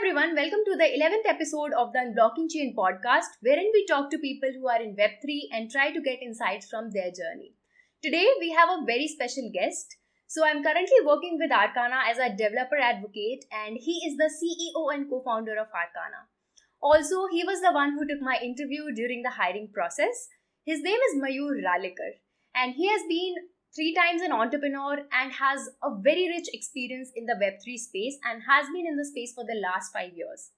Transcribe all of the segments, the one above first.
everyone, welcome to the 11th episode of the Unblocking Chain podcast, wherein we talk to people who are in Web3 and try to get insights from their journey. Today, we have a very special guest. So, I'm currently working with Arcana as a developer advocate, and he is the CEO and co founder of Arcana. Also, he was the one who took my interview during the hiring process. His name is Mayur Relekar, and he has been 3 times an entrepreneur and has a very rich experience in the Web3 space and has been in the space for the last 5 years.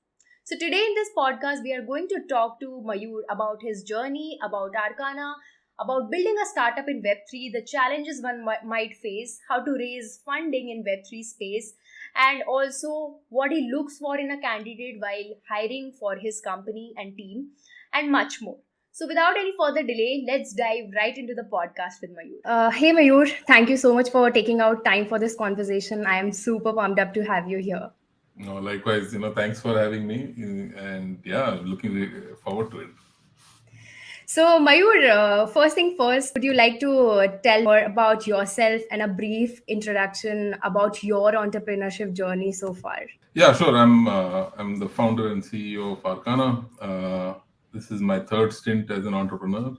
So, today in this podcast, we are going to talk to Mayur about his journey, about Arcana, about building a startup in Web3, the challenges one might face, how to raise funding in Web3 space, and also what he looks for in a candidate while hiring for his company and team, and much more. So, without any further delay, let's dive right into the podcast with Mayur. Hey, Mayur, thank you so much for taking out time for this conversation. I am super pumped up to have you here. No, likewise, thanks for having me. And yeah, looking forward to it. So, Mayur, first thing first, would you like to tell more about yourself and a brief introduction about your entrepreneurship journey so far? Yeah, sure. I'm the founder and CEO of Arcana. This is my third stint as an entrepreneur.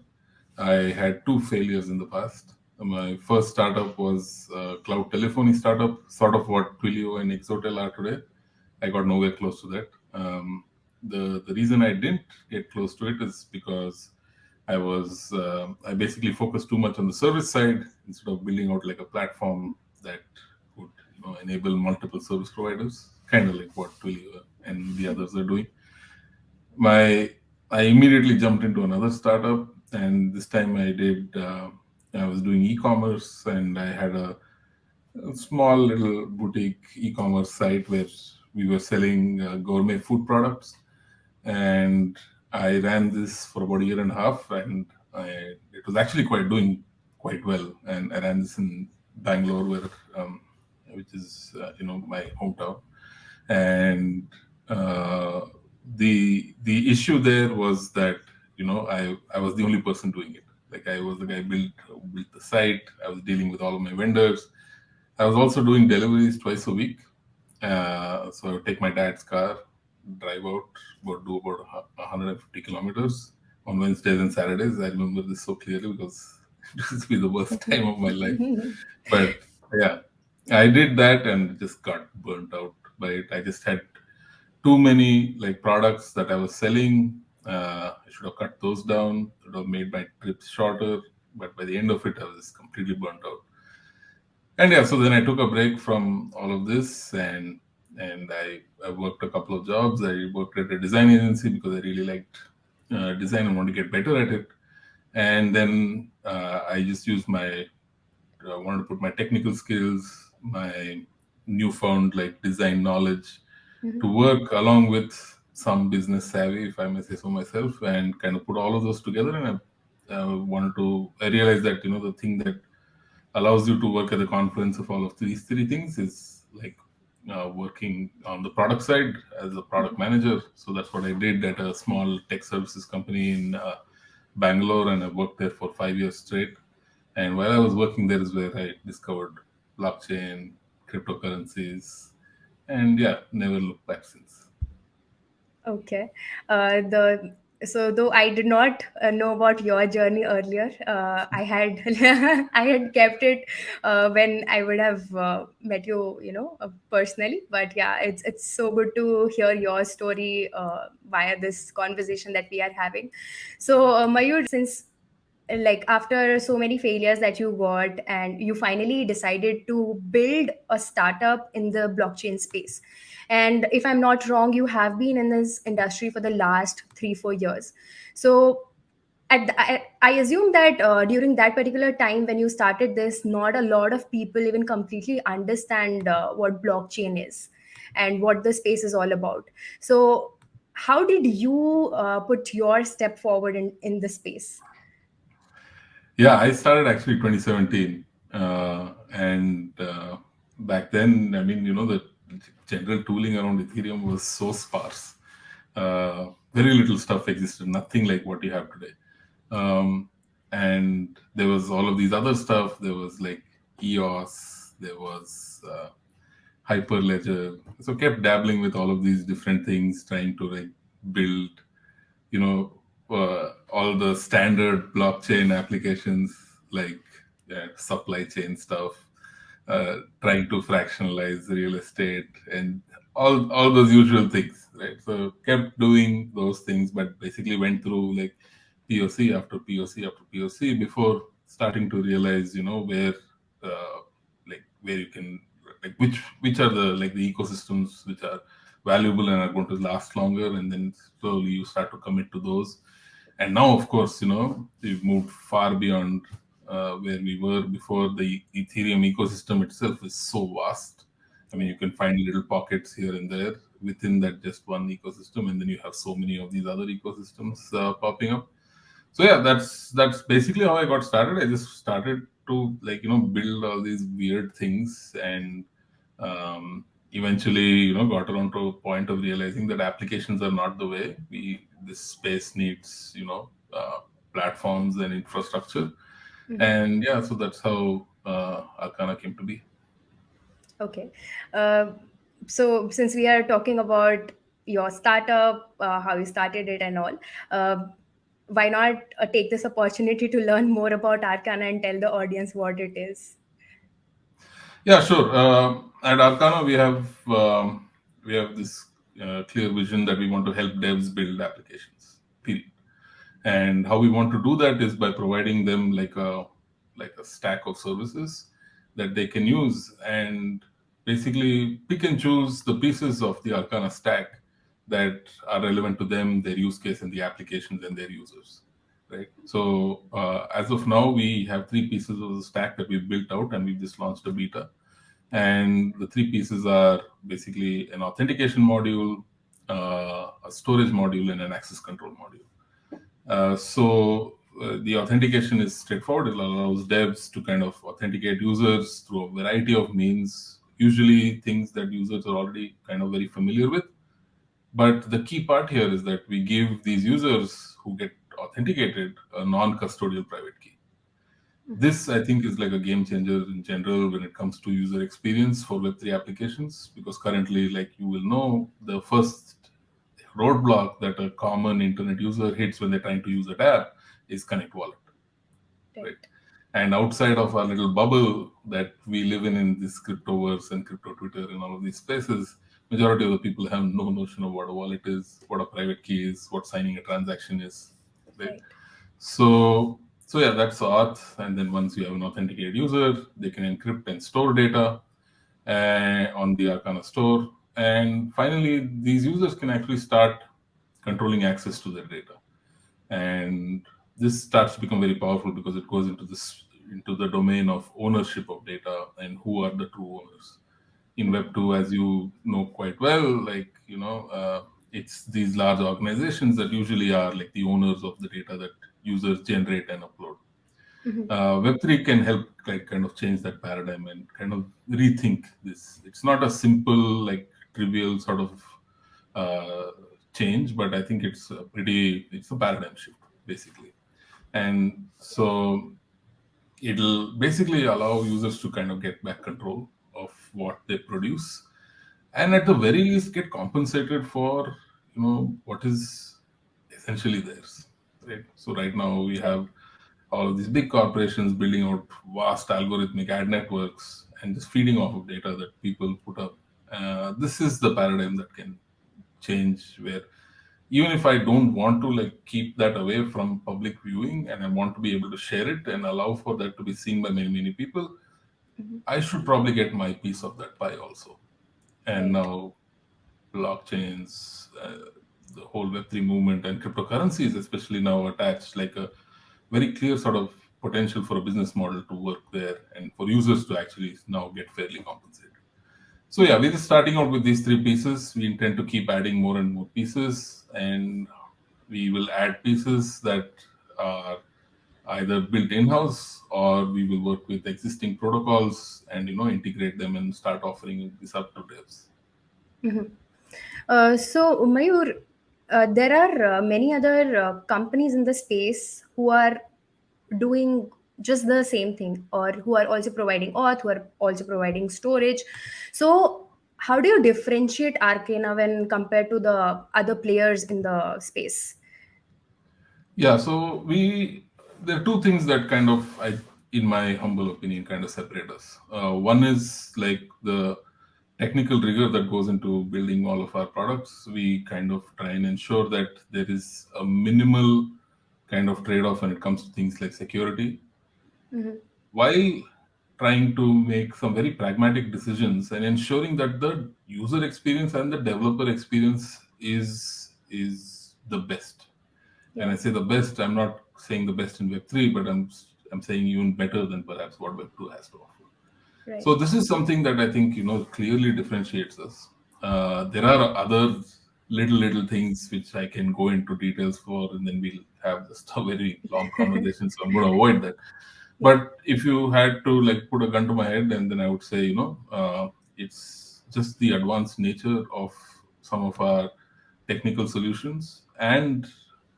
I had 2 failures in the past. My first startup was a cloud telephony startup, sort of what Twilio and Exotel are today. I got nowhere close to that. The reason I didn't get close to it is because I basically focused too much on the service side instead of building out like a platform that would enable multiple service providers, kind of like what Twilio and the others are doing. I immediately jumped into another startup, and this time I was doing e-commerce, and I had a small little boutique e-commerce site where we were selling gourmet food products, and I ran this for about a year and a half, and it was actually doing quite well. And I ran this in Bangalore, which is my hometown. And the issue there was that I was the only person doing it. Like, I was the guy built the site. I was dealing with all of my vendors. I was also doing deliveries twice a week. So I would take my dad's car, drive out, do about 150 kilometers on Wednesdays and Saturdays. I remember this so clearly because it used to be the worst time of my life. But yeah, I did that and just got burnt out by it. I just had too many products that I was selling. I should have cut those down. Should have made my trips shorter. But by the end of it, I was just completely burnt out. And yeah, so then I took a break from all of this, and I worked a couple of jobs. I worked at a design agency because I really liked design and wanted to get better at it. And then I just wanted to put my technical skills, my newfound design knowledge to work along with some business savvy, if I may say so myself, and kind of put all of those together. And I realized that the thing that allows you to work at the confluence of all of these three things is working on the product side as a product manager. So that's what I did at a small tech services company in Bangalore, and I worked there for 5 years straight. And while I was working there is where I discovered blockchain, cryptocurrencies, and yeah, never looked back since. Okay. So though I did not know about your journey earlier, I had I had kept it when I would have met you, personally. But yeah, it's so good to hear your story via this conversation that we are having. So Mayur, since after so many failures that you got and you finally decided to build a startup in the blockchain space, and if I'm not wrong, you have been in this industry for the last 3-4 years. So I assume that during that particular time when you started this, not a lot of people even completely understand what blockchain is and what the space is all about. So how did you put your step forward in the space? Yeah, I started actually 2017, and back then, I mean, the general tooling around Ethereum was so sparse. Very little stuff existed, nothing like what you have today. And there was all of these other stuff. There was like EOS. There was Hyperledger. So kept dabbling with all of these different things, trying to like build, you know, all the standard blockchain applications like supply chain stuff, trying to fractionalize real estate and all those usual things, right? So kept doing those things, but basically went through like POC after POC after POC before starting to realize, where where you can like which are the like the ecosystems which are valuable and are going to last longer, and then slowly you start to commit to those. And now, of course, we've moved far beyond where we were before. The Ethereum ecosystem itself is so vast. I mean, you can find little pockets here and there within that just one ecosystem, and then you have so many of these other ecosystems popping up. So yeah, that's basically how I got started. I just started to like build all these weird things, and eventually got around to a point of realizing that applications are not the way. We This space needs platforms and infrastructure, and yeah, so that's how Arcana came to be. Okay. Uh, so, since we are talking about your startup, how you started it, and all, uh, why not take this opportunity to learn more about Arcana and tell the audience what it is? Yeah, sure. At Arcana, we have this clear vision that we want to help devs build applications. Period. And how we want to do that is by providing them like a stack of services that they can use, and basically pick and choose the pieces of the Arcana stack that are relevant to them, their use case, and the applications and their users. Right. So as of now, we have three pieces of the stack that we've built out, and we've just launched a beta. And the three pieces are basically an authentication module, a storage module, and an access control module. The authentication is straightforward. It allows devs to kind of authenticate users through a variety of means, usually things that users are already kind of very familiar with. But the key part here is that we give these users who get authenticated a non-custodial private key. This, I think, is like a game changer in general when it comes to user experience for Web3 applications, because currently, like you will know, the first roadblock that a common internet user hits when they're trying to use a tab is Connect Wallet, right? And outside of our little bubble that we live in this cryptoverse and crypto Twitter and all of these spaces, majority of the people have no notion of what a wallet is, what a private key is, what signing a transaction is, right? So yeah, that's auth. And then once you have an authenticated user, they can encrypt and store data on the Arcana store. And finally, these users can actually start controlling access to their data. And this starts to become very powerful because it goes into the domain of ownership of data and who are the true owners. In Web2, as you know quite well, it's these large organizations that usually are like the owners of the data that users generate and upload. Web3 can help like kind of change that paradigm and kind of rethink this. It's not a simple like trivial sort of change, but I think it's a paradigm shift basically. And so it'll basically allow users to kind of get back control of what they produce, and at the very least get compensated for what is essentially theirs, right? So right now we have all of these big corporations building out vast algorithmic ad networks and just feeding off of data that people put up. This is the paradigm that can change, where even if I don't want to like keep that away from public viewing and I want to be able to share it and allow for that to be seen by many people, I should probably get my piece of that pie also. And now blockchains, the whole Web3 movement and cryptocurrencies especially now attached like a very clear sort of potential for a business model to work there and for users to actually now get fairly compensated. So yeah, we're just starting out with these three pieces. We intend to keep adding more and more pieces, and we will add pieces that are either built in-house or we will work with existing protocols and integrate them and start offering this up to devs. So, Mayur, there are many other companies in the space who are doing just the same thing, or who are also providing auth, who are also providing storage. So, how do you differentiate Arcana when compared to the other players in the space? Yeah, so there are two things that kind of, in my humble opinion, kind of separate us. One is like the technical rigor that goes into building all of our products. We kind of try and ensure that there is a minimal kind of trade-off when it comes to things like security, Mm-hmm. while trying to make some very pragmatic decisions and ensuring that the user experience and the developer experience is the best. And Yeah. I say the best, I'm not saying the best in Web3, but I'm saying even better than perhaps what Web2 has to offer. Right. So this is something that I think clearly differentiates us. There are other little things which I can go into details for, and then we'll have just a very long conversation. So I'm going to avoid that. Yeah. But if you had to like put a gun to my head, and then I would say, it's just the advanced nature of some of our technical solutions, and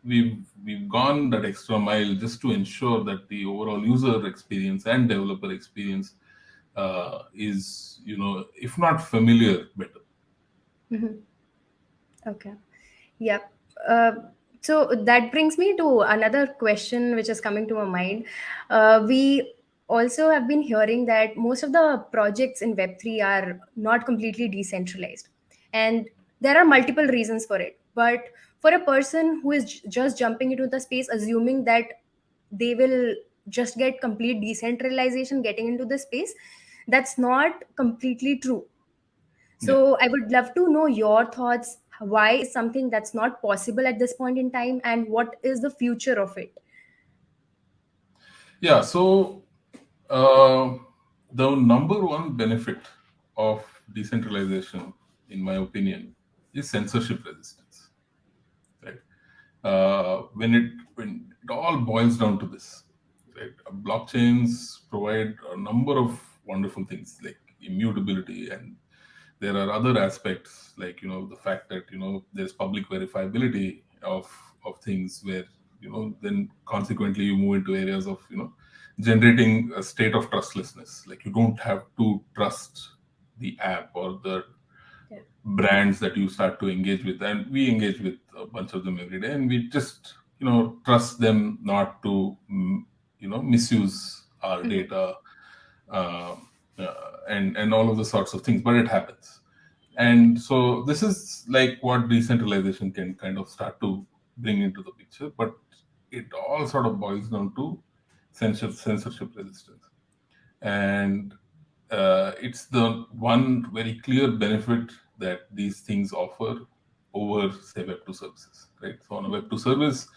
we've gone that extra mile just to ensure that the overall user experience and developer experience is, if not familiar, better. Mm-hmm. Okay. Yep. Uh, so that brings me to another question which is coming to my mind. We also have been hearing that most of the projects in Web3 are not completely decentralized. And there are multiple reasons for it. But for a person who is just jumping into the space, assuming that they will just get complete decentralization getting into the space, that's not completely true. Yeah. So I would love to know your thoughts. Why is something that's not possible at this point in time, and what is the future of it? Yeah. So uh, the number one benefit of decentralization, in my opinion, is censorship resistance. Right. When it all boils down to this, right? Blockchains provide a number of wonderful things like immutability, and there are other aspects like the fact that there's public verifiability of things, where then consequently you move into areas of generating a state of trustlessness. Like you don't have to trust the app or the Yeah. brands that you start to engage with, and we engage with a bunch of them every day, and we just trust them not to misuse our Mhm. data, uh, and all of the sorts of things, but it happens. Right. And so this is like what decentralization can kind of start to bring into the picture, but it all sort of boils down to censorship resistance. And it's the one very clear benefit that these things offer over, say, Web2 services, right? So on a Web2 service,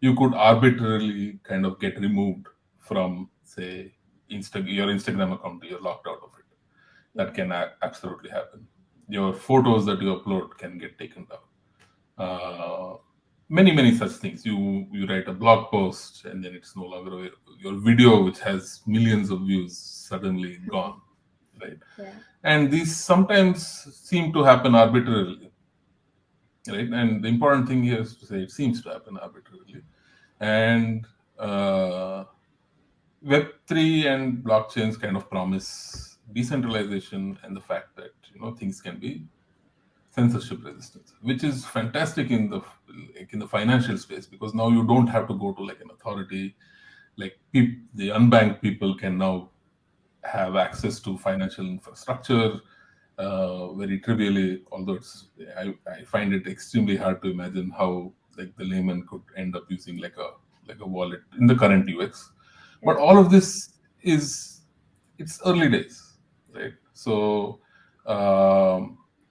you could arbitrarily kind of get removed from, say, your Instagram account. You're locked out of it. That Yeah. can absolutely happen. Your photos that you upload can get taken down. Many such things. You write a blog post and then it's no longer available. Your video, which has millions of views, suddenly gone, right? Yeah. And these sometimes seem to happen arbitrarily, right? And the important thing here is to say it seems to happen arbitrarily. And Web3 and blockchains kind of promise decentralization and the fact that things can be censorship resistant, which is fantastic in the financial space, because now you don't have to go to like an authority. Like the unbanked people can now have access to financial infrastructure very trivially. Although I find it extremely hard to imagine how like the layman could end up using like a wallet in the current UX. But Yeah. all of this is, it's early days, right? So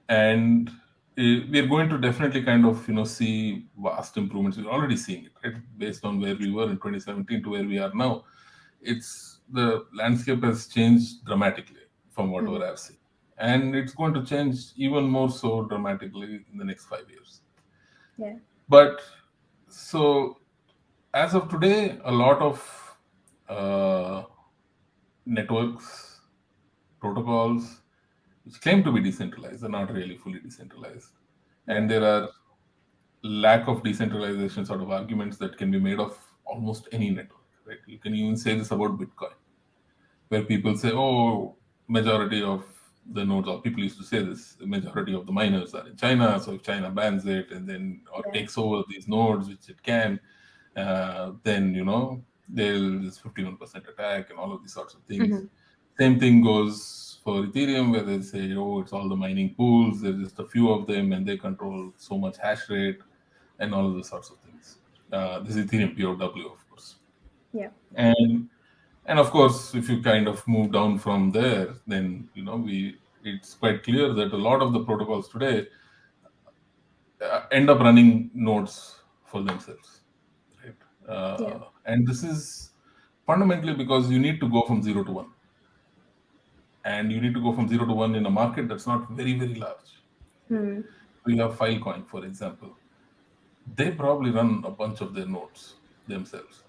and we are going to definitely kind of see vast improvements. We're already seeing it, right? Based on where we were in 2017 to where we are now, it's the landscape has changed dramatically from whatever Mhm. I've seen, and it's going to change even more so dramatically in the next 5 years. Yeah. But so as of today, a lot of uh, networks, protocols which claim to be decentralized are not really fully decentralized, Yeah. and there are lack of decentralization sort of arguments that can be made of almost any network, right? You can even say this about Bitcoin, where people say, oh, majority of the nodes, or people used to say this, the majority of the miners are in China. So if China bans it and then or Yeah. takes over these nodes, which it can, then there's 51% attack and all of these sorts of things. Same thing goes for Ethereum, where they say, oh, it's all the mining pools. There's just a few of them, and they control so much hash rate and all of those sorts of things. This is Ethereum POW, of course. Yeah. And of course, if you kind of move down from there, then it's quite clear that a lot of the protocols today end up running nodes for themselves, right? Yeah. And this is fundamentally because you need to go from 0 to 1, and you need to go from 0 to 1 in a market that's not very, very large. Hmm. We have Filecoin, for example. They probably run a bunch of their nodes themselves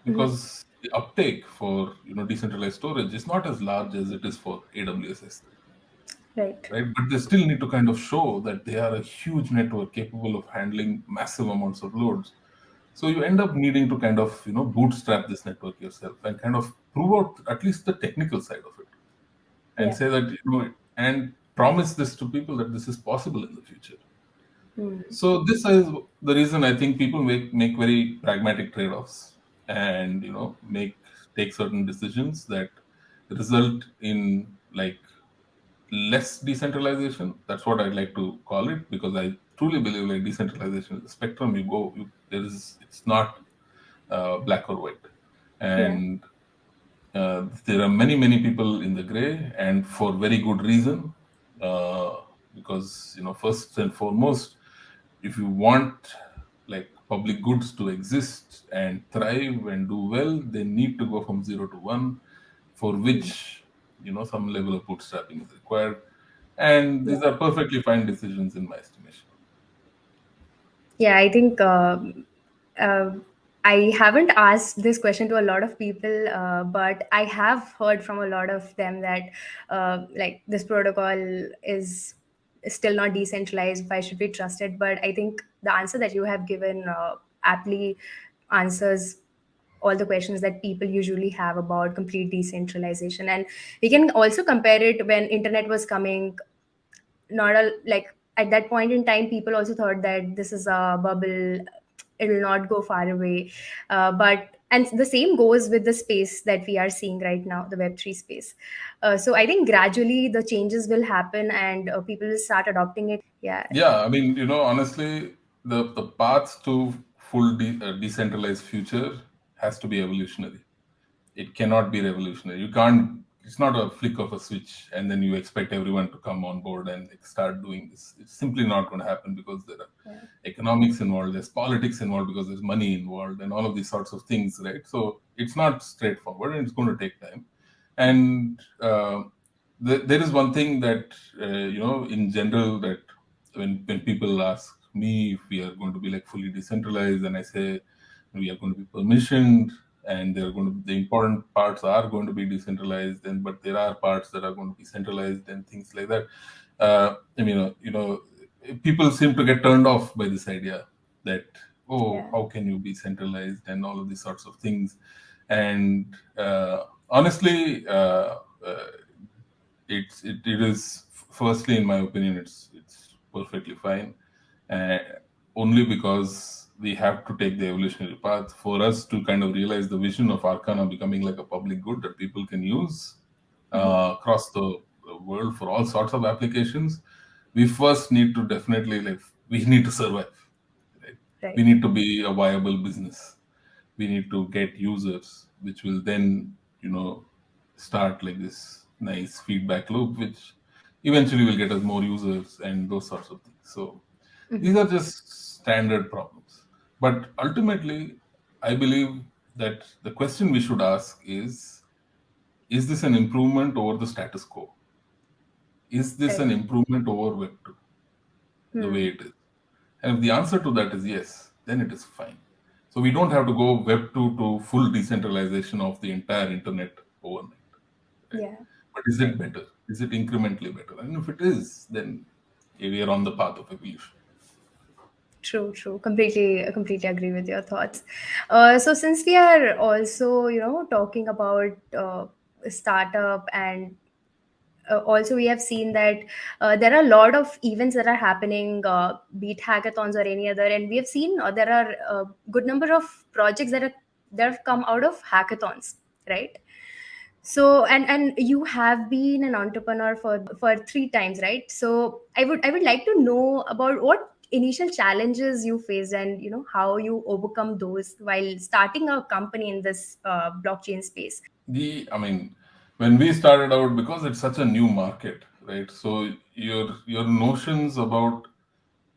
because the uptake for decentralized storage is not as large as it is for AWS S3, Right. right? But they still need to kind of show that they are a huge network capable of handling massive amounts of loads. So you end up needing to kind of bootstrap this network yourself and kind of prove out at least the technical side of it, and Yeah. say that and promise this to people that this is possible in the future. So this is the reason I think people make very pragmatic trade-offs, and take certain decisions that result in like less decentralization. That's what I'd like to call it, because I truly believe like decentralization is a spectrum. It's not black or white, Yeah. and there are many people in the gray, and for very good reason. Because first and foremost, if you want like public goods to exist and thrive and do well, they need to go from 0 to 1, for which some level of bootstrapping is required, and Yeah. these are perfectly fine decisions in my estimation. Yeah, I think uh, I haven't asked this question to a lot of people, but I have heard from a lot of them that like this protocol is still not decentralized. Why should we trust it? But I think the answer that you have given aptly answers all the questions that people usually have about complete decentralization. And we can also compare it when internet was coming. Not a like At that point in time, people also thought that this is a bubble, it will not go far away. But and the same goes with the space that we are seeing right now, the Web3 space. So I think gradually the changes will happen, and people will start adopting it. Yeah. Yeah, I mean, honestly, the path to full decentralized future has to be evolutionary. It cannot be revolutionary. You can't. It's not a flick of a switch, and then you expect everyone to come on board and like, start doing this. It's simply not going to happen, because there are Yeah. economics involved, there's politics involved, because there's money involved, and all of these sorts of things, right? So it's not straightforward, and it's going to take time. And there is one thing that in general, that when people ask me if we are going to be like fully decentralized, and I say we are going to be permissioned, and the important parts are going to be decentralized, and but there are parts that are going to be centralized and things like that. I mean, people seem to get turned off by this idea that, oh, Yeah. how can you be centralized and all of these sorts of things. And honestly, it is, firstly, in my opinion, it's perfectly fine, uh, only because we have to take the evolutionary path for us to kind of realize the vision of Arcana becoming like a public good that people can use across the world for all sorts of applications. We first need to definitely, like, we need to survive, right? We Right. need to be a viable business. We need to get users, which will then start like this nice feedback loop, which eventually will get us more users and those sorts of things. So these are just standard problems. But ultimately, I believe that the question we should ask is this an improvement over the status quo? Is this an Right. improvement over Web2, the way it is? And if the answer to that is yes, then it is fine. So we don't have to go Web2 to full decentralization of the entire internet overnight, right? Yeah. But is it Right. better? Is it incrementally better? And if it is, then we are on the path of evolution. True, true. Completely agree with your thoughts. So since we are also, talking about startup and also we have seen that there are a lot of events that are happening, be it hackathons or any other, and we have seen there are a good number of projects that have come out of hackathons, right? So, and you have been an entrepreneur for 3 times, right? So I would like to know about what initial challenges you faced, and how you overcome those while starting a company in this blockchain space. I mean, when we started out, because it's such a new market, right? So your notions about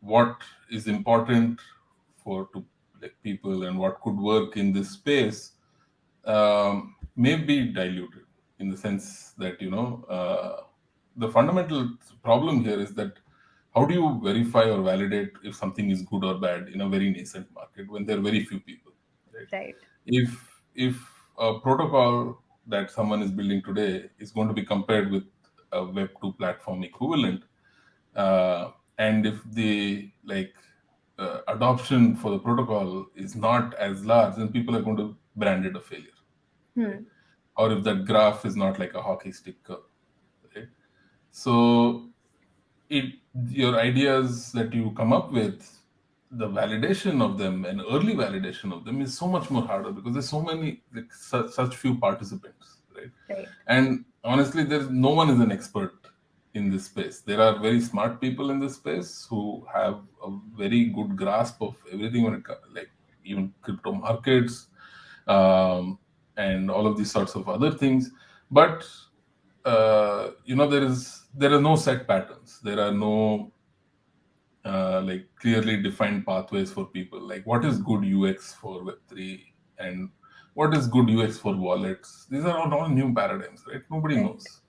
what is important for to like people and what could work in this space may be diluted, in the sense that the fundamental problem here is that how do you verify or validate if something is good or bad in a very nascent market when there are very few people, right? Right. If a protocol that someone is building today is going to be compared with a Web2 platform equivalent, and if the adoption for the protocol is not as large, then people are going to brand it a failure, right? Hmm. Or if that graph is not like a hockey stick curve, right? So it your ideas that you come up with, the validation of them and early validation of them is so much more harder because there's so many such few participants, right? Right. And honestly, there's no one is an expert in this space. There are very smart people in this space who have a very good grasp of everything when it comes, like even crypto markets, and all of these sorts of other things. But there are no set patterns. There are no like clearly defined pathways for people. Like what is good UX for Web3 and what is good UX for wallets? These are all new paradigms, right? Nobody Right. knows.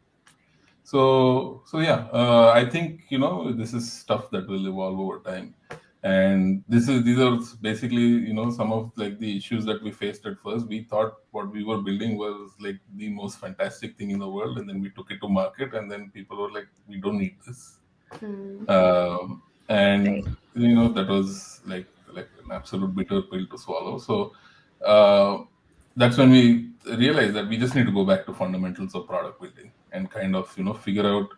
So yeah, I think this is stuff that will evolve over time, and these are basically some of like the issues that we faced at first. We thought what we were building was like the most fantastic thing in the world, and then we took it to market, and then people were like, we don't need this, Hmm. and Right. that was like an absolute bitter pill to swallow. So uh, that's when we realized that we just need to go back to fundamentals of product building and kind of figure out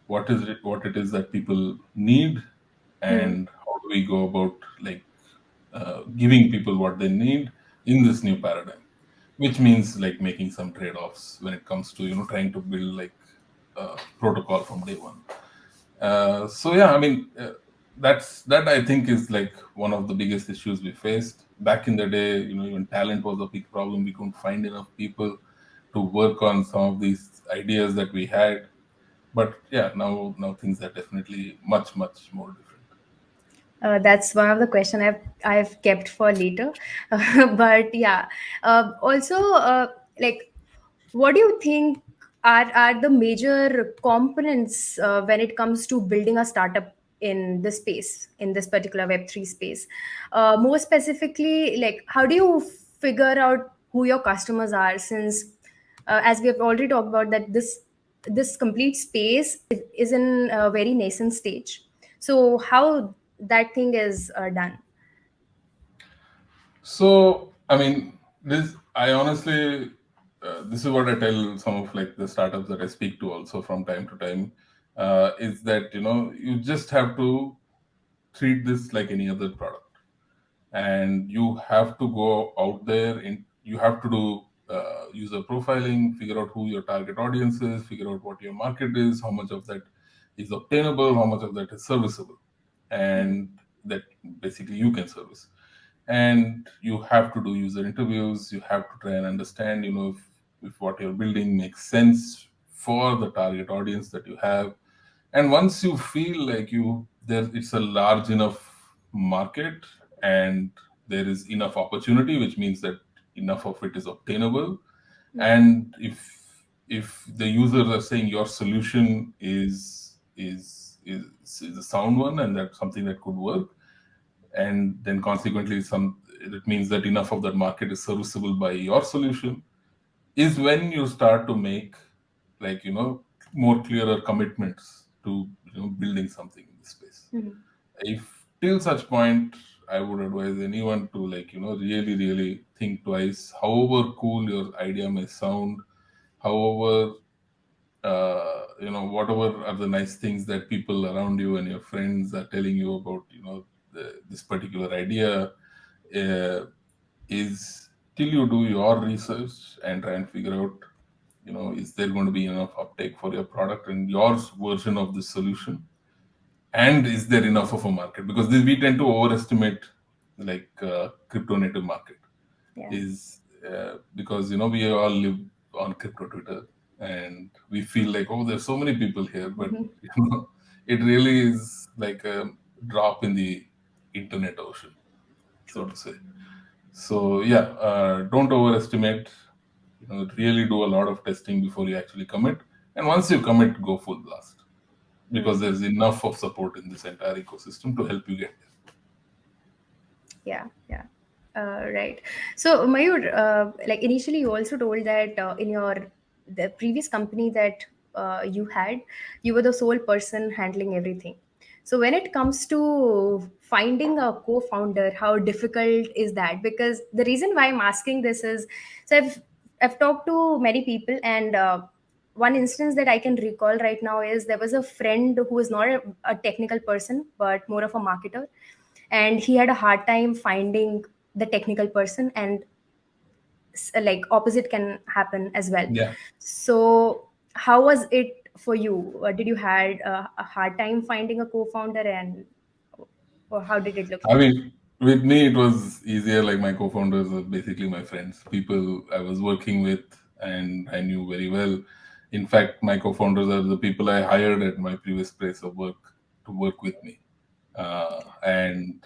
what it is that people need, Hmm. and how do we go about like giving people what they need in this new paradigm, which means like making some trade-offs when it comes to trying to build like protocol from day one. So yeah, I mean, that I think is like one of the biggest issues we faced back in the day. Even talent was a big problem. We couldn't find enough people to work on some of these ideas that we had. But yeah, now things are definitely much more different. That's one of the question I've kept for later, but yeah. Also, like, what do you think are the major components when it comes to building a startup in this space, in this particular Web3 space? More specifically, like, how do you figure out who your customers are? Since, as we have already talked about, that this complete space is in a very nascent stage. So how that thing is done? So I mean, this I honestly, this is what I tell some of like the startups that I speak to also from time to time, is that you just have to treat this like any other product, and you have to go out there and you have to do user profiling, figure out who your target audience is, figure out what your market is, how much of that is obtainable, how much of that is serviceable, Hmm. and that basically you can service. And you have to do user interviews. You have to try and understand if what you're building makes sense for the target audience that you have. And once you feel like it's a large enough market, and there is enough opportunity, which means that enough of it is obtainable, Hmm. and if the users are saying your solution is a sound one and that's something that could work, and then consequently it means that enough of that market is serviceable by your solution, is when you start to make like more clearer commitments to building something in this space. Hmm. If till such point, I would advise anyone to like really think twice, however cool your idea may sound, however whatever are the nice things that people around you and your friends are telling you about, this particular idea, uh, is till you do your research and try and figure out, is there going to be enough uptake for your product and your version of the solution, and is there enough of a market? Because we tend to overestimate, like, crypto native market Yeah. is, because we all live on crypto Twitter, and we feel like, oh, there's so many people here, but it really is like a drop in the internet ocean, so to say. So yeah, don't overestimate. Really do a lot of testing before you actually commit, and once you commit, go full blast, because there's enough of support in this entire ecosystem to help you get there. Yeah, yeah. Right. So, Mayur, like initially, you also told that in the previous company that you had, you were the sole person handling everything. So, when it comes to finding a co-founder, how difficult is that? Because the reason why I'm asking this is, so I've talked to many people, and one instance that I can recall right now is there was a friend who was not a technical person, but more of a marketer, and he had a hard time finding the technical person, and like opposite can happen as well. Yeah. So how was it for you? Did you had a hard time finding a co-founder, and or how did it look I like? mean, with me, it was easier. Like, my co-founders are basically my friends, people I was working with, and I knew very well. In fact, my co-founders are the people I hired at my previous place of work to work with me, and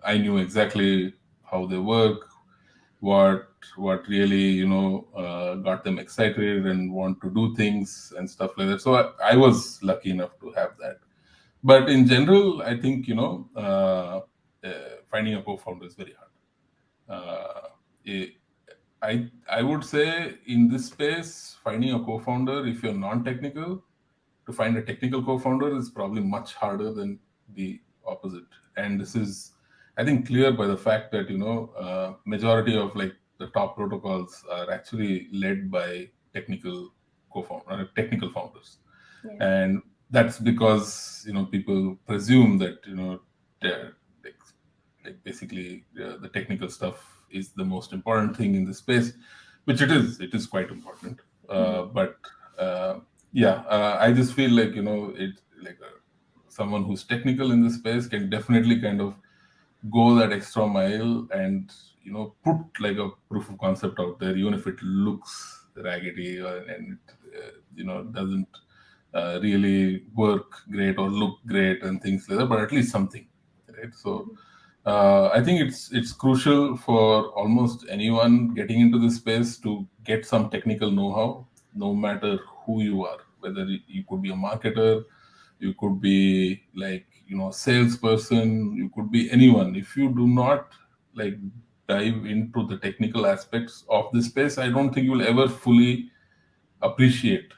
I knew exactly how they work, what really, got them excited and want to do things and stuff like that. So I was lucky enough to have that. But in general, I think, finding a co-founder is very hard. Uh, I would say in this space, finding a co-founder, if you're non-technical, to find a technical co-founder is probably much harder than the opposite. And this is, I think, clear by the fact that, majority of, like, the top protocols are actually led by technical technical founders, Yeah. and that's because, people presume that, like, basically, the technical stuff is the most important thing in the space, which it is. It is quite important. But yeah, I just feel like, it like, someone who's technical in this space can definitely kind of go that extra mile and, put like a proof of concept out there, even if it looks raggedy, and doesn't really work great or look great and things like that, but at least something, right? So I think it's crucial for almost anyone getting into this space to get some technical know-how, no matter who you are. Whether you could be a marketer, you could be, like, salesperson, you could be anyone. If you do not, like, dive into the technical aspects of this space, I don't think you'll ever fully appreciate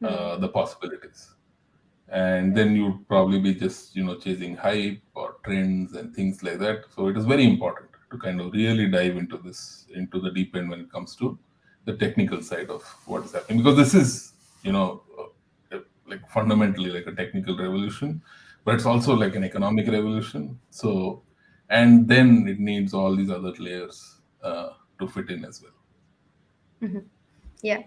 the possibilities. And then you'd probably be just, chasing hype or trends and things like that. So it is very important to kind of really dive into the deep end when it comes to the technical side of what is happening, because this is, like, fundamentally like a technical revolution, but it's also like an economic revolution. So, and then it needs all these other layers to fit in as well. Yeah.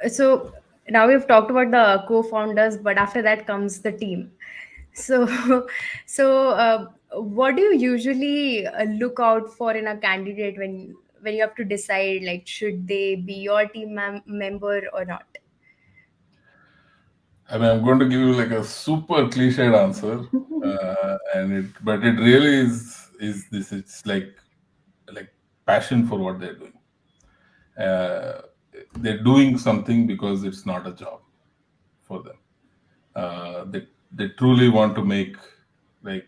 So now we've talked about the co-founders, but after that comes the team. So what do you usually look out for in a candidate when you have to decide, like, should they be your team member or not? I mean, I'm going to give you like a super cliched answer, but it really is this. It's like passion for what they're doing. Uh, they're doing something because it's not a job for them. They truly want to make, like,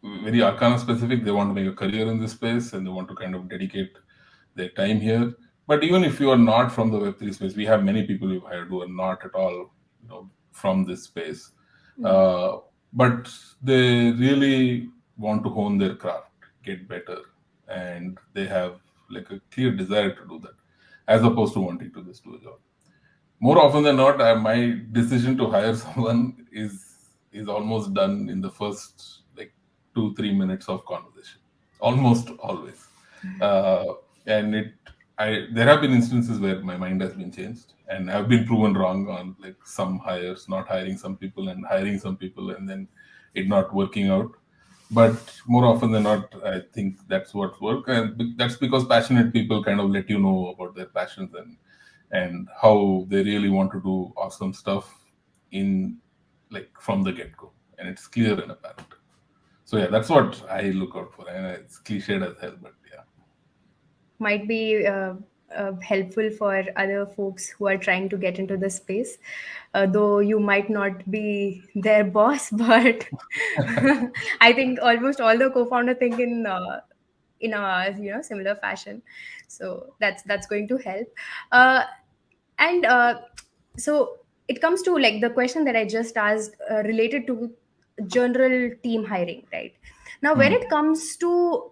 very Arcana specific. They want to make a career in this space, and they want to kind of dedicate their time here. But even if you are not from the Web3 space, we have many people we've hired who are not at all, from this space. Uh, but they really want to hone their craft, get better, and they have like a clear desire to do that, as opposed to wanting to just do a job. more often than not, my decision to hire someone is almost done in the first like 2-3 minutes of conversation, almost always. uh, and it I there have been instances where my mind has been changed, and I've been proven wrong on like some hires, not hiring some people and hiring some people, and then it not working out. But more often than not, I think that's what work, and that's because passionate people kind of let you know about their passions and how they really want to do awesome stuff in like from the get-go, and it's clear and apparent. So yeah, that's what I look out for, and it's cliched as hell, but yeah. Might be helpful for other folks who are trying to get into the space, though you might not be their boss. But I think almost all the co-founder think in a similar fashion, so that's going to help. uh, and so it comes to like the question that I just asked, related to general team hiring, right? Now when Hmm. it comes to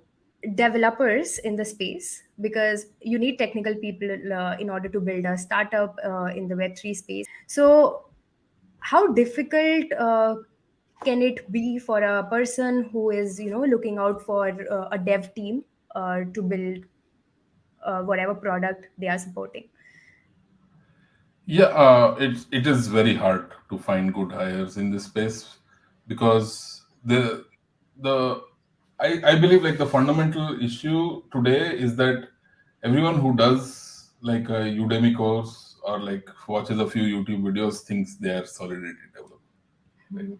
developers in the space, because you need technical people in order to build a startup in the web3 space. So how difficult can it be for a person who is looking out for a dev team to build whatever product they are supporting? Yeah, it is very hard to find good hires in this space because the I believe like the fundamental issue today is that everyone who does like a Udemy course or like watches a few YouTube videos thinks they are Solidity developers, right? Mhm.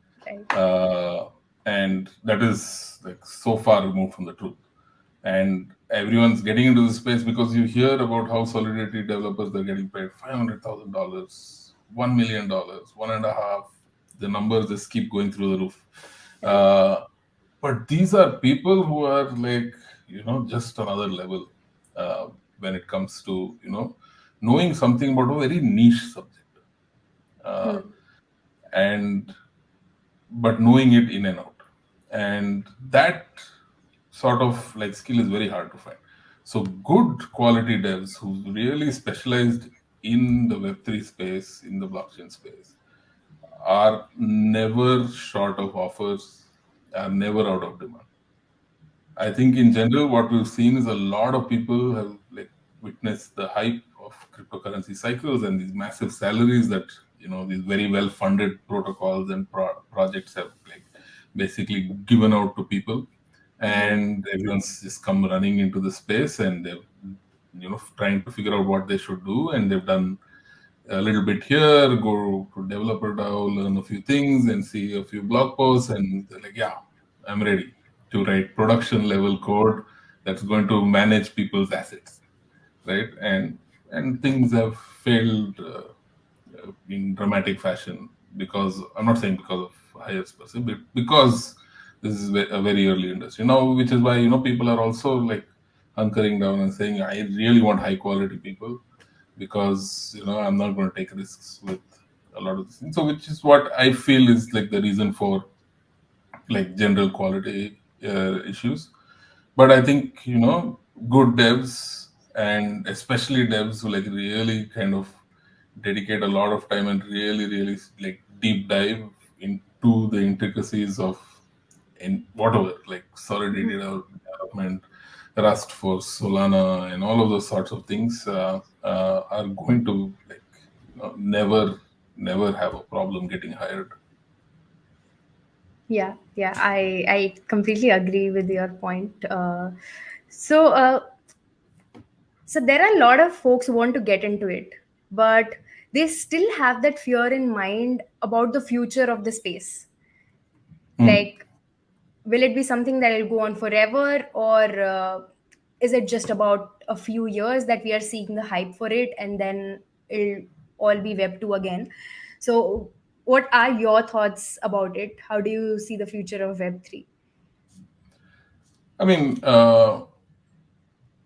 Right. And that is like so far removed from the truth. And everyone's getting into the space because you hear about how Solidity developers they're getting paid $500,000, $1 million, one and a half. The numbers just keep going through the roof. Right. Uh, but these are people who are like just another level uh, when it comes to knowing something about a very niche subject, uh, Hmm. and but knowing it in and out, and that sort of like skill is very hard to find. So good quality devs who really specialized in the web3 space, in the blockchain space, are never short of offers, are never out of demand. I think in general, what we've seen is a lot of people have like witnessed the hype of cryptocurrency cycles and these massive salaries that these very well funded protocols and projects have like basically given out to people, Mhm. and everyone's just come running into the space and they're trying to figure out what they should do, and they've done a little bit here, go to developer DAO, learn a few things, and see a few blog posts, and they're like, yeah, I'm ready to write production level code that's going to manage people's assets, right? And things have failed in dramatic fashion because I'm not saying because of highest person, but because this is a very early industry now, which is why people are also like hunkering down and saying, I really want high quality people because I'm not going to take risks with a lot of these things. So, which is what I feel is like the reason for like general quality issues. But I think good devs, and especially devs who like really kind of dedicate a lot of time and really like deep dive into the intricacies of in whatever like Solidity development, Rust for Solana, and all of those sorts of things are going to like never have a problem getting hired. Yeah, yeah, I completely agree with your point. So so there are a lot of folks who want to get into it, but they still have that fear in mind about the future of the space. Hmm. Like, will it be something that will go on forever, or is it just about a few years that we are seeing the hype for it, and then it'll all be web 2 again? So what are your thoughts about it? How do you see the future of web 3? I mean,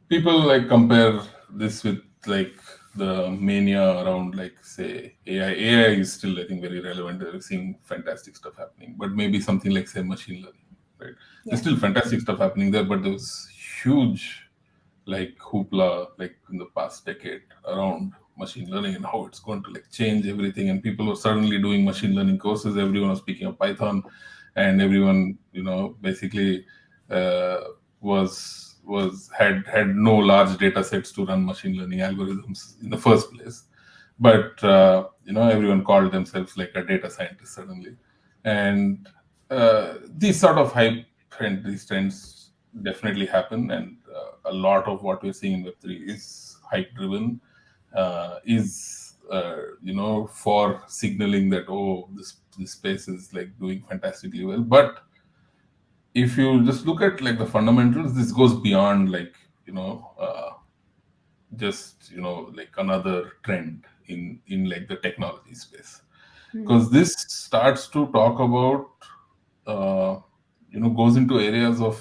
people like compare this with like the mania around like say AI. AI is still I think very relevant. We're seeing fantastic stuff happening, but maybe something like say machine learning, right? There's Yeah. still fantastic stuff happening there, but there's huge like hoopla like in the past decade around machine learning and how it's going to like change everything. And people were suddenly doing machine learning courses. Everyone was speaking of Python, and everyone, basically uh, had no large data sets to run machine learning algorithms in the first place. But everyone called themselves like a data scientist suddenly, and these sort of hype and these trends definitely happen. And a lot of what we're seeing in Web3 is hype driven, for signaling that, oh, this space is like doing fantastically well. But if you just look at like the fundamentals, this goes beyond like just like another trend in like the technology space, because this starts to talk about goes into areas of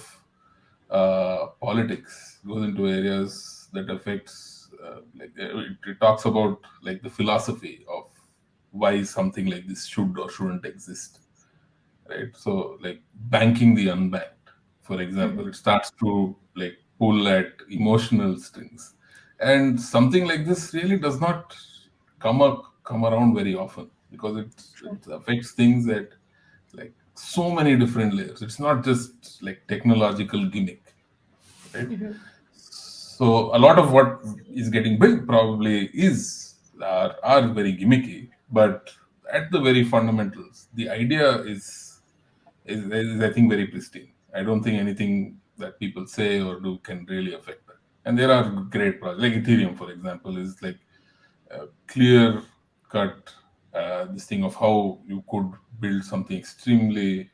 politics, goes into areas that affects it talks about like the philosophy of why something like this should or shouldn't exist, right? So like banking the unbanked, for example, it starts to like pull at emotional strings, and something like this really does not come around very often, because it affects things at like so many different layers. It's not just like technological gimmick, right? So a lot of what is getting built probably are very gimmicky, but at the very fundamentals, the idea is I think very pristine. I don't think anything that people say or do can really affect that. And there are great projects like Ethereum, for example, is like a clear cut this thing of how you could build something extremely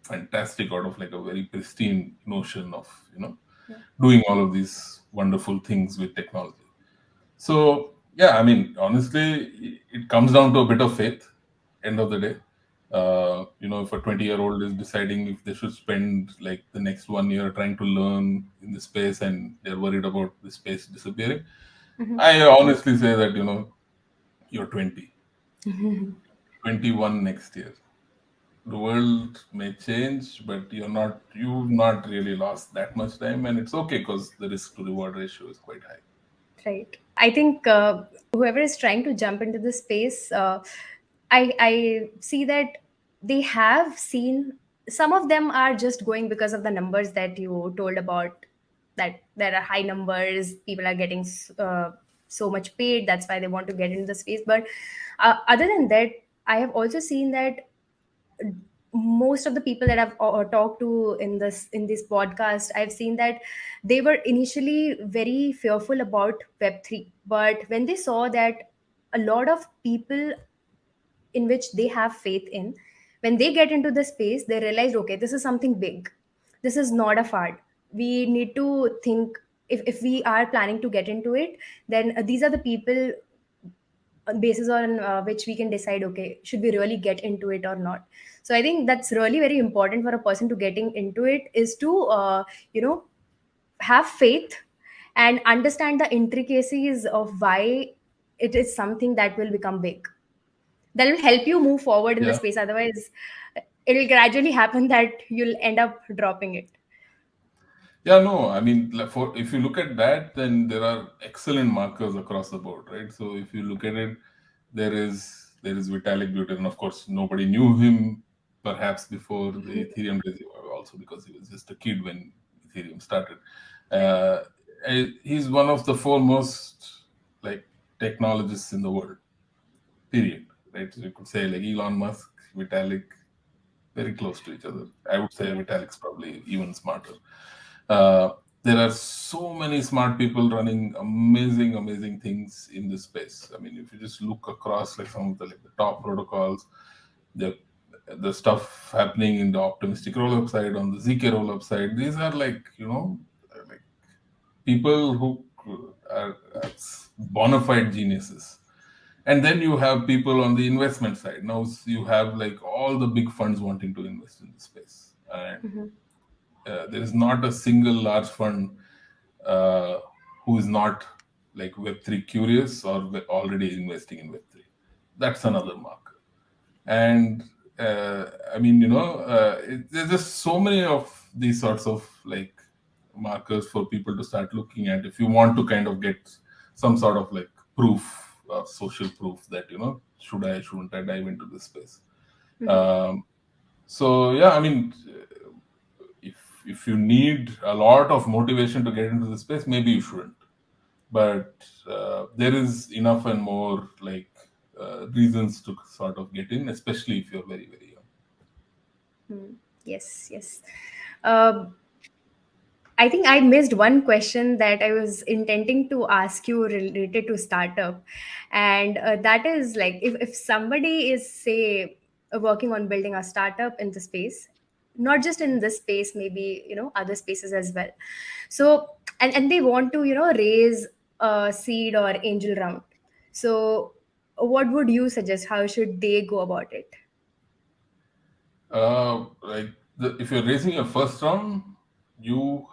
fantastic out of like a very pristine notion of doing all of these wonderful things with technology. So yeah, I mean, honestly, it comes down to a bit of faith. End of the day, if a 20-year-old is deciding if they should spend like the next 1 year trying to learn in the space and they're worried about the space disappearing, I honestly say that you're 20, 21 next year. The world may change, but you've not really lost that much time, and it's okay because the risk to reward ratio is quite high. Right. I think whoever is trying to jump into this space, I see that they have seen, some of them are just going because of the numbers that you told about, that there are high numbers, people are getting so much paid, that's why they want to get into the space. But other than that, I have also seen that most of the people that I've talked to in this podcast, I've seen that they were initially very fearful about Web3, but when they saw that a lot of people in which they have faith in, when they get into the space, they realize, okay, this is something big. This is not a fad. We need to think, if we are planning to get into it, then these are the people basis on which we can decide, okay, should we really get into it or not. So I think that's really very important for a person to getting into it, is to you know have faith and understand the intricacies of why it is something that will become big, that will help you move forward in the Yeah. space. Otherwise it will gradually happen that you'll end up dropping it. Yeah, no, I mean, like, for if you look at that, then there are excellent markers across the board, right? So if you look at it, there is Vitalik Buterin, and of course, nobody knew him perhaps before the Ethereum days, also because he was just a kid when Ethereum started. Right. Uh, he's one of the foremost like technologists in the world. Period. Right? So you could say like Elon Musk, Vitalik, very close to each other. I would say Yeah. Vitalik's probably even smarter. Uh, there are so many smart people running amazing, amazing things in this space. I mean, if you just look across like some of the top protocols, the the stuff happening in the optimistic rollup side, on the ZK rollup side, these are like like people who are bona fide geniuses. And then you have people on the investment side. Now you have like all the big funds wanting to invest in the space, and there is not a single large fund uh, who is not like Web3 curious or already investing in Web3. That's another marker. And I mean, there's just so many of these sorts of like markers for people to start looking at if you want to kind of get some sort of like proof social proof that shouldn't I dive into this space. Mhm. Um, so yeah, I mean, if you need a lot of motivation to get into the space, maybe you shouldn't. But there is enough and more like reasons to sort of get in, especially if you're very very young. Hmm. Yes, yes. Um, I think I missed one question that I was intending to ask you related to startup. And that is like if somebody is, say, working on building a startup in the space, not just in this space, maybe, other spaces as well. So, and they want to, raise a seed or angel round. So, what would you suggest? How should they go about it? Like if you're raising your first round, you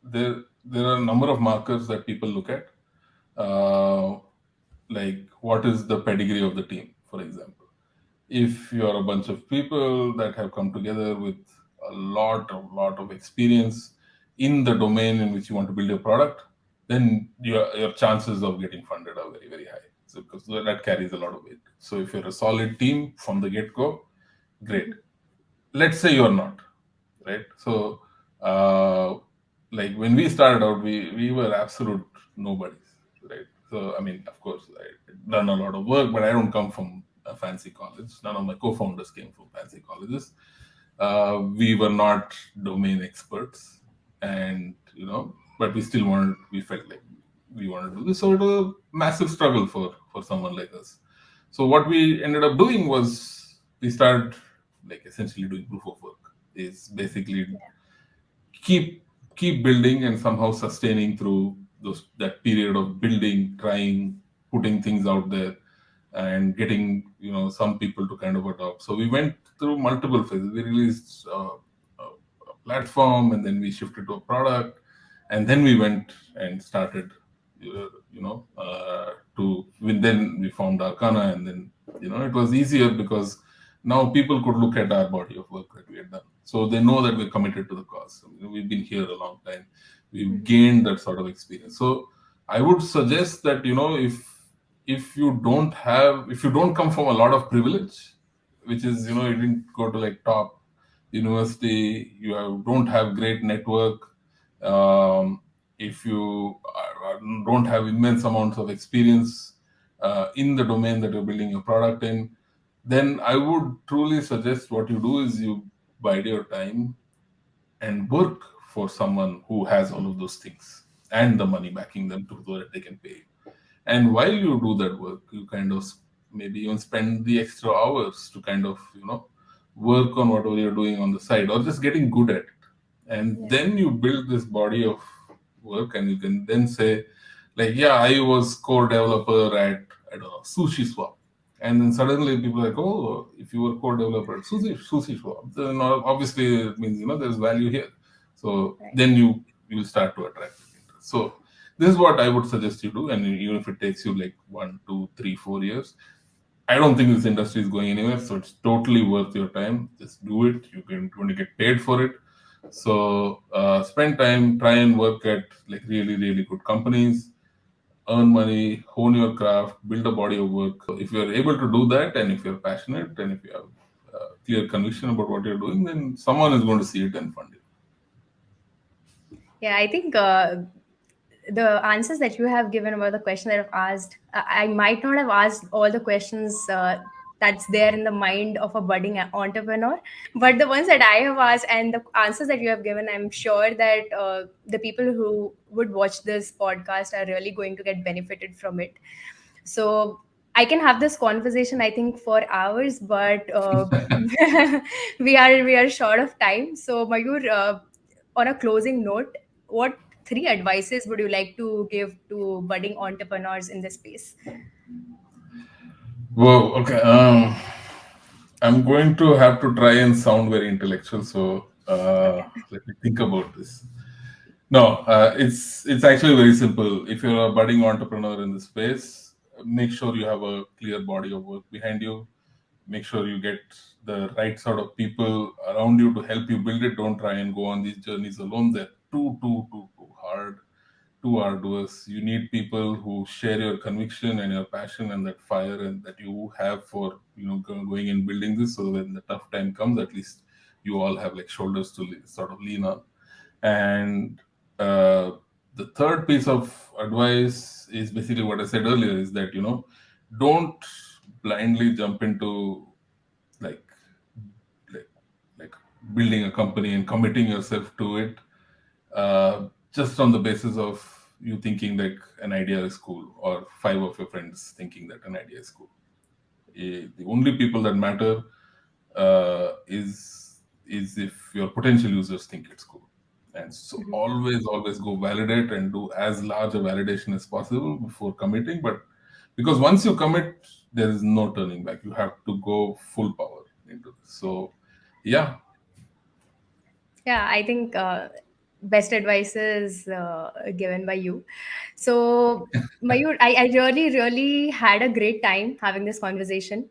there are a number of markers that people look at. Uh, like what is the pedigree of the team, for example. If you're a bunch of people that have come together with a lot of experience in the domain in which you want to build your product, then your chances of getting funded are very very high. So because that carries a lot of weight. So if you're a solid team from the get go, great. Mhm. Let's say you're not, right? So uh, like when we started out, we were absolute nobodies, right? So I mean, of course, I've done a lot of work, but I don't come from a fancy college. None of my co-founders came from fancy colleges. We were not domain experts, and but we still wanted. We felt like we wanted to do this. So it was a massive struggle for someone like us. So what we ended up doing was we started like essentially doing proof of work. Is basically keep building and somehow sustaining through that period of building, trying, putting things out there, and getting some people to kind of adopt. So we went through multiple phases. We released a platform, and then we shifted to a product, and then we went and started then we found Arcana, and then it was easier because now people could look at our body of work that we had done, so they know that we're committed to the cause. We've been here a long time. We've Mhm. gained that sort of experience. So I would suggest that if you don't come from a lot of privilege, which is you didn't go to like top university, don't have great network, if you don't have immense amounts of experience in the domain that you're building your product in, then I would truly suggest what you do is you bide your time and work for someone who has all of those things and the money backing them to so that they can pay you. And while you do that work, you kind of maybe even spend the extra hours to kind of work on whatever you're doing on the side or just getting good at it. And Yeah. then you build this body of work, and you can then say, like, yeah, I was core developer at, I don't know, Sushi Swap. And then suddenly people are like, oh, if you were core developer at Sushi Swap, then obviously it means there's value here. So Right. then you'll start to attract interest. So this is what I would suggest you do, and even if it takes you like 1, 2, 3, 4 years, I don't think this industry is going anywhere, so it's totally worth your time. Just do it. You're going to get paid for it. So spend time, try and work at like really, really good companies, earn money, hone your craft, build a body of work. So if you're able to do that, and if you're passionate, and if you have clear conviction about what you're doing, then someone is going to see it and fund it. Yeah, I think the answers that you have given about the question that I've asked, I might not have asked all the questions that's there in the mind of a budding entrepreneur, but the ones that I have asked and the answers that you have given, I'm sure that the people who would watch this podcast are really going to get benefited from it. So I can have this conversation, I think, for hours, but we are short of time. So Mayur, on a closing note, what three advices would you like to give to budding entrepreneurs in this space? Whoa, okay. I'm going to have to try and sound very intellectual, so Okay. let me think about this. No, it's actually very simple. If you're a budding entrepreneur in the space, make sure you have a clear body of work behind you. Make sure you get the right sort of people around you to help you build it. Don't try and go on these journeys alone. They're too hard. too arduous. You need people who share your conviction and your passion and that fire and that you have for going and building this. So when the tough time comes, at least you all have like shoulders to sort of lean on. And uh, the third piece of advice is basically what I said earlier: is that don't blindly jump into like like like building a company and committing yourself to it just on the basis of you thinking like an idea is cool, or five of your friends thinking that an idea is cool. The only people that matter is if your potential users think it's cool. And so Mhm. always go validate and do as large a validation as possible before committing. But because once you commit, there is no turning back. You have to go full power into this. So yeah. Yeah, I think best advice is given by you. So, Mayur, I really, really had a great time having this conversation.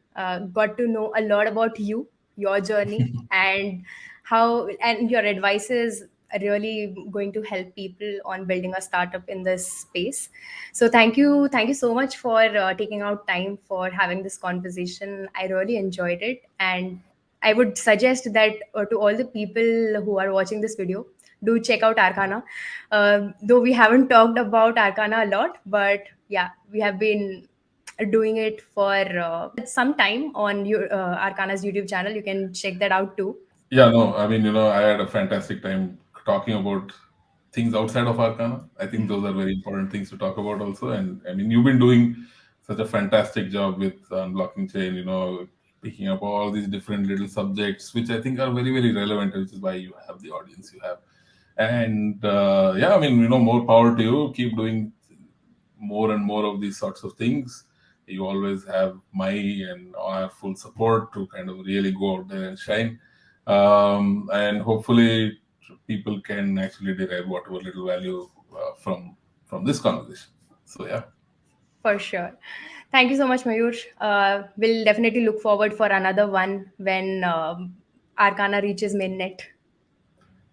Got to know a lot about you, your journey, and and your advice is really going to help people on building a startup in this space. So, thank you so much for taking out time for having this conversation. I really enjoyed it, and I would suggest that to all the people who are watching this video, do check out Arcana. Though we haven't talked about Arcana a lot, but yeah, we have been doing it for some time on Arcana's YouTube channel. You can check that out too. Yeah, no, I mean, I had a fantastic time talking about things outside of Arcana. I think those are very important things to talk about also. And I mean, you've been doing such a fantastic job with Unblocking Chain, picking up all these different little subjects, which I think are very, very relevant, which is why you have the audience you have. And yeah, I mean, more power to you. Keep doing more and more of these sorts of things. You always have my and our full support to kind of really go out there and shine. And hopefully, people can actually derive whatever little value from this conversation. So yeah, For sure. Thank you so much, Mayur. We'll definitely look forward for another one when Arcana reaches mainnet.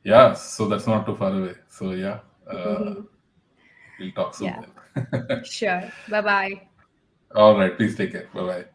yeah. So that's not too far away. So yeah, we'll talk soon Yeah, then. sure. Bye bye. All right. Please take care. Bye bye.